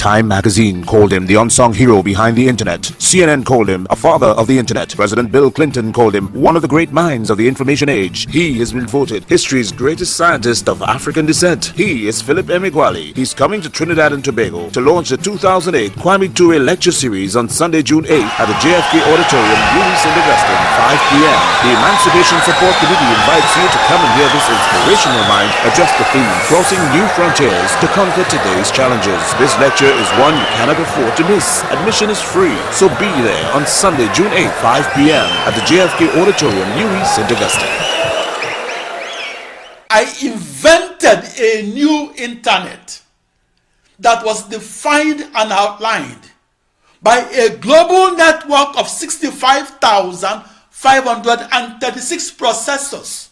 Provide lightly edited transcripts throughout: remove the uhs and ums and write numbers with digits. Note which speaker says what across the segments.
Speaker 1: Time magazine called him the unsung hero behind the internet. CNN called him a father of the internet. President Bill Clinton called him one of the great minds of the information age. He has been voted history's greatest scientist of African descent. He is Philip Emeagwali. He's coming to Trinidad and Tobago to launch the 2008 Kwame Ture lecture series on Sunday, June 8th at the JFK Auditorium, Lewis in Augusta, 5 p.m. The Emancipation Support Committee invites you to come and hear this inspirational mind address the theme, Crossing New Frontiers to Conquer Today's Challenges. This lecture is one you cannot afford to miss. Admission is free, so be there on Sunday, June 8th, 5 p.m. at the JFK Auditorium, Lewis in Augusta.
Speaker 2: I invented a new internet that was defined and outlined by a global network of 65,536 processors.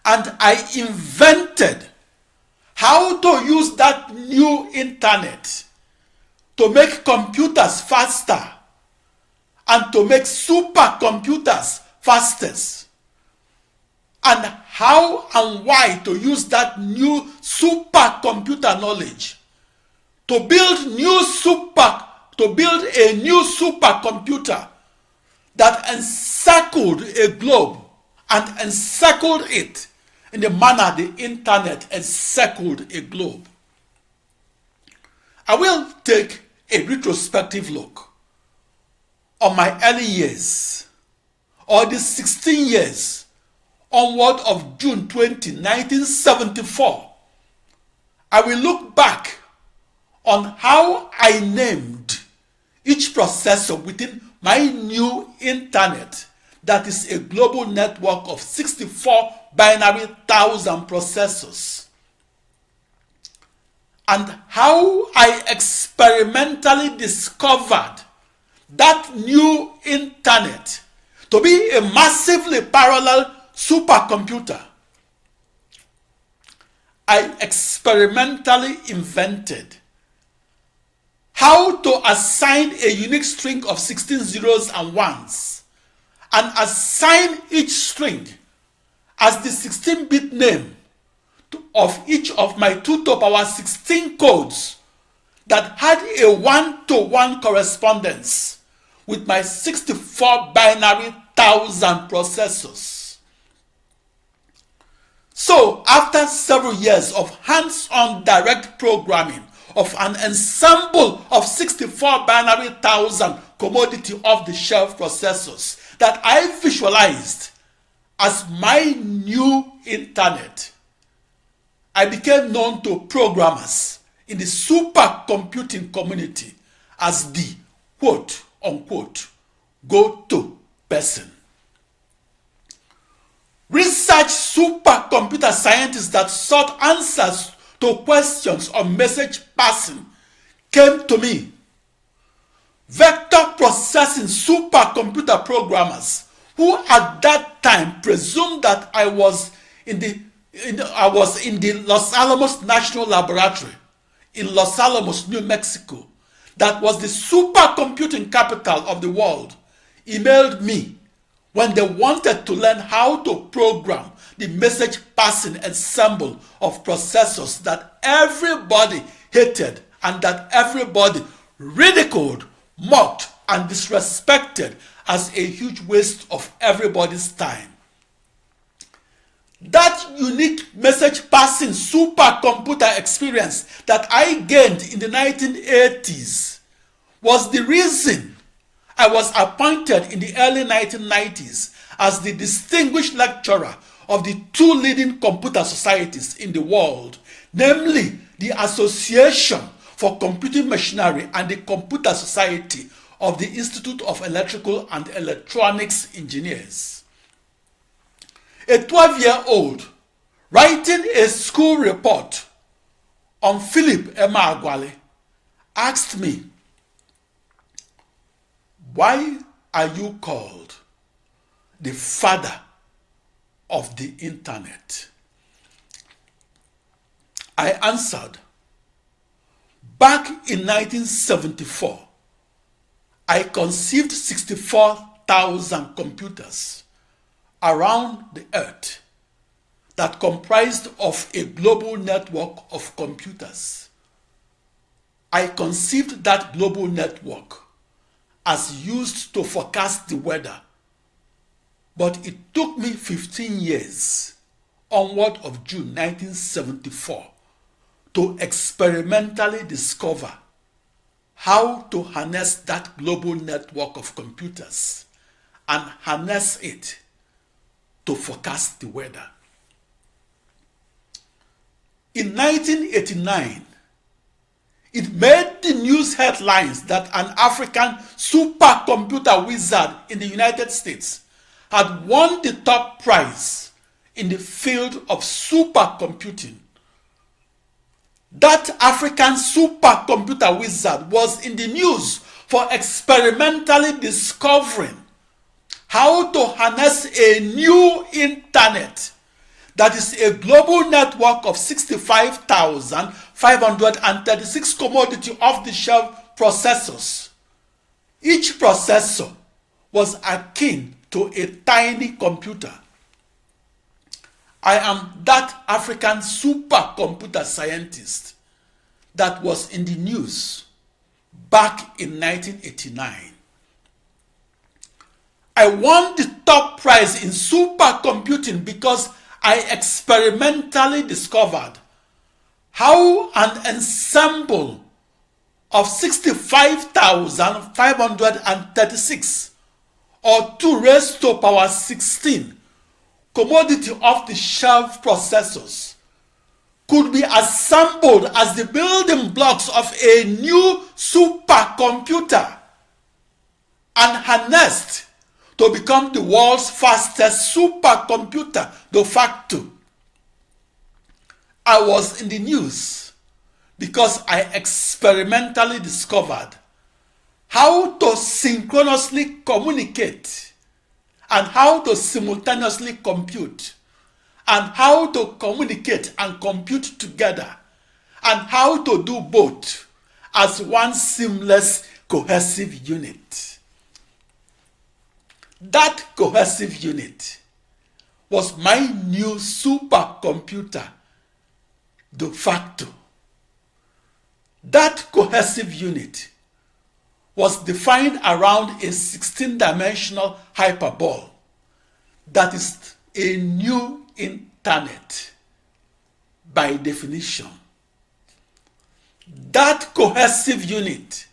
Speaker 2: And I invented how to use that new internet to make computers faster and to make supercomputers fastest, and how and why to use that new supercomputer knowledge to build a new supercomputer that encircled a globe and encircled it in the manner the internet encircled a globe. I will take a retrospective look on my early years, or the 16 years onward of June 20, 1974. I will look back on how I named each processor within my new internet that is a global network of 64 binary thousand processors, and how I experimentally discovered that new internet to be a massively parallel supercomputer. I experimentally invented how to assign a unique string of 16 zeros and ones and assign each string as the 16-bit name of each of my 2 to the power 16 codes that had a one-to-one correspondence with my 64 binary thousand processors. So, after several years of hands-on direct programming of an ensemble of 64 binary thousand commodity off-the-shelf processors that I visualized as my new internet, I became known to programmers in the supercomputing community as the quote-unquote go-to person. Research supercomputer scientists that sought answers to questions on message passing came to me. Vector processing supercomputer programmers who at that time presumed that I was in the Los Alamos National Laboratory in Los Alamos, New Mexico, that was the supercomputing capital of the world, emailed me when they wanted to learn how to program the message passing ensemble of processors that everybody hated and that everybody ridiculed, mocked, and disrespected as a huge waste of everybody's time. That unique message passing supercomputer experience that I gained in the 1980s was the reason I was appointed in the early 1990s as the distinguished lecturer of the 2 leading computer societies in the world, namely the Association for Computing Machinery and the Computer Society of the Institute of Electrical and Electronics Engineers. A 12-year-old writing a school report on Philip Emeagwali asked me, "Why are you called the father of the internet?" I answered, "Back in 1974, I conceived 64,000 computers around the earth that comprised of a global network of computers. I conceived that global network as used to forecast the weather, but it took me 15 years, onward of June 1974, to experimentally discover how to harness that global network of computers and harness it to forecast the weather. In 1989, it made the news headlines that an African supercomputer wizard in the United States had won the top prize in the field of supercomputing. That African supercomputer wizard was in the news for experimentally discovering how to harness a new internet that is a global network of 65,536 commodity off-the-shelf processors. Each processor was akin to a tiny computer. I am that African supercomputer scientist that was in the news back in 1989. I won the top prize in supercomputing because I experimentally discovered how an ensemble of 65,536 or 2 raised to power 16 commodity off-the-shelf processors could be assembled as the building blocks of a new supercomputer and harnessed to become the world's fastest supercomputer de facto. I was in the news because I experimentally discovered how to synchronously communicate and how to simultaneously compute and how to communicate and compute together and how to do both as one seamless cohesive unit. That cohesive unit was my new supercomputer de facto. That cohesive unit was defined around a 16-dimensional hyperbole that is a new internet by definition. That cohesive unit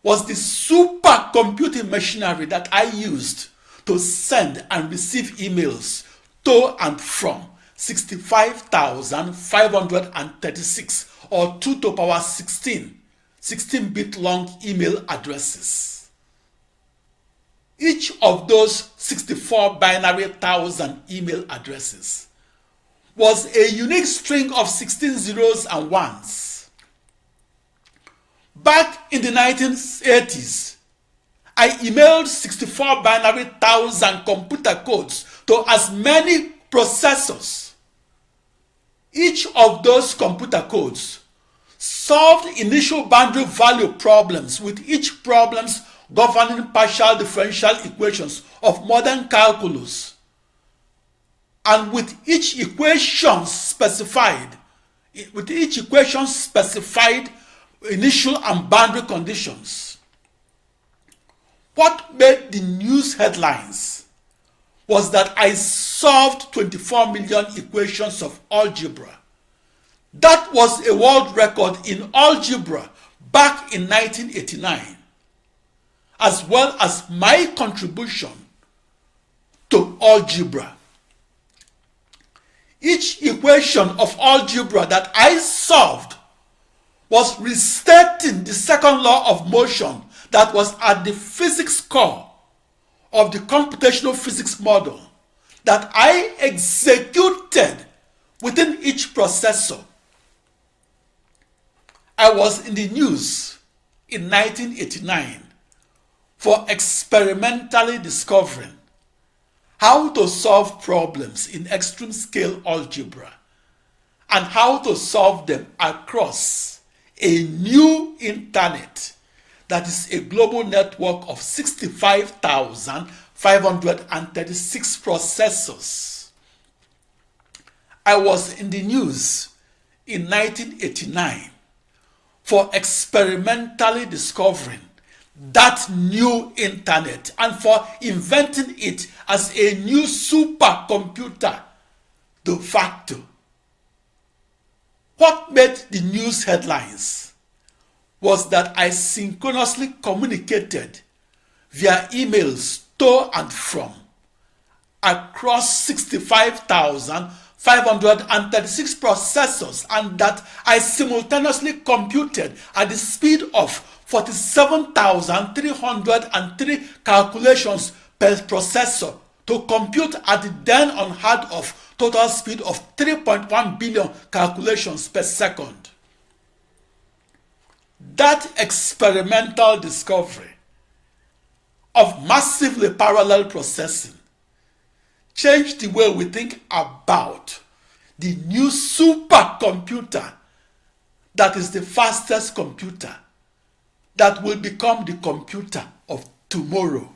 Speaker 2: was the supercomputing machinery that I used to send and receive emails to and from 65,536 or 2 to power 16 16-bit long email addresses. Each of those 64 binary thousand email addresses was a unique string of 16 zeros and ones. Back in the 1980s, I emailed 64 binary thousand computer codes to as many processors. Each of those computer codes solved initial boundary value problems, with each problems governing partial differential equations of modern calculus, and with each equation specified initial and boundary conditions. What made the news headlines was that I solved 24 million equations of algebra. That was a world record in algebra back in 1989, as well as my contribution to algebra. Each equation of algebra that I solved was restating the second law of motion that was at the physics core of the computational physics model that I executed within each processor. I was in the news in 1989 for experimentally discovering how to solve problems in extreme scale algebra and how to solve them across a new internet that is a global network of 65,536 processors. I was in the news in 1989 for experimentally discovering that new internet and for inventing it as a new supercomputer de facto. What made the news headlines was that I synchronously communicated via emails to and from across 65,536 processors, and that I simultaneously computed at the speed of 47,303 calculations per processor to compute at the then unheard of total speed of 3.1 billion calculations per second. That experimental discovery of massively parallel processing changed the way we think about the new supercomputer that is the fastest computer that will become the computer of tomorrow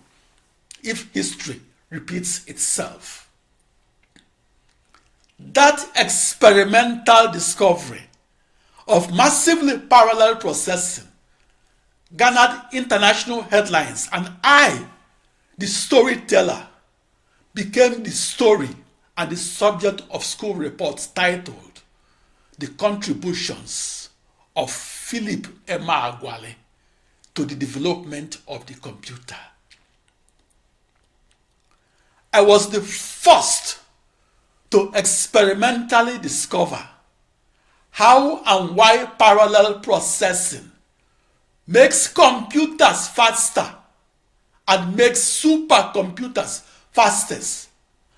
Speaker 2: if history repeats itself. That experimental discovery of massively parallel processing garnered international headlines, and I, the storyteller, became the story and the subject of school reports titled "The Contributions of Philip Emeagwali to the Development of the Computer." I was the first to experimentally discover how and why parallel processing makes computers faster and makes supercomputers fastest,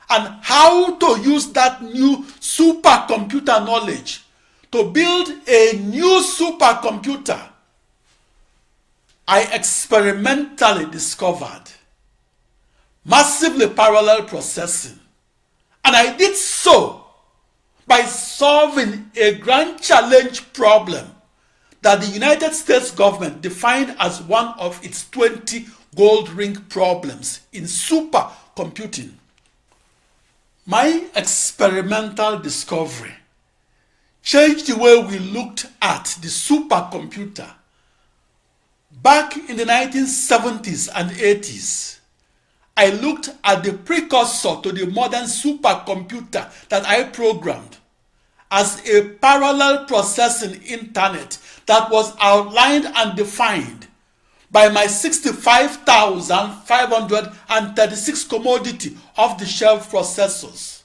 Speaker 2: and how to use that new supercomputer knowledge to build a new supercomputer. I experimentally discovered massively parallel processing, and I did so by solving a grand challenge problem that the United States government defined as one of its 20 gold ring problems in supercomputing. My experimental discovery changed the way we looked at the supercomputer. Back in the 1970s and 80s, I looked at the precursor to the modern supercomputer that I programmed as a parallel processing internet that was outlined and defined by my 65,536 commodity off-the-shelf processors.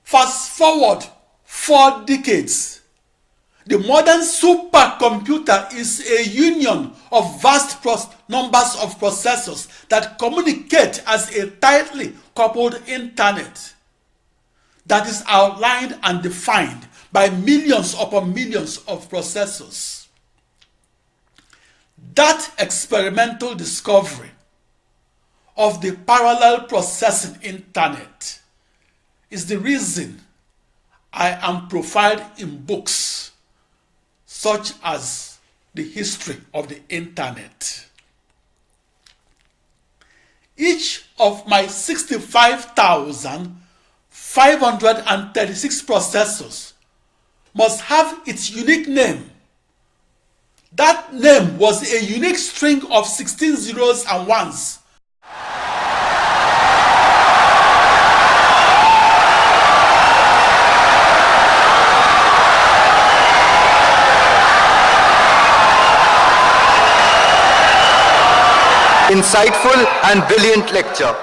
Speaker 2: Fast forward 4 decades, the modern supercomputer is a union of vast numbers of processors that communicate as a tightly coupled internet that is outlined and defined by millions upon millions of processors. That experimental discovery of the parallel processing internet is the reason I am profiled in books such as The History of the Internet. Each of my 65,536 processors must have its unique name. That name was a unique string of 16 zeros and ones.
Speaker 3: Insightful and brilliant lecture.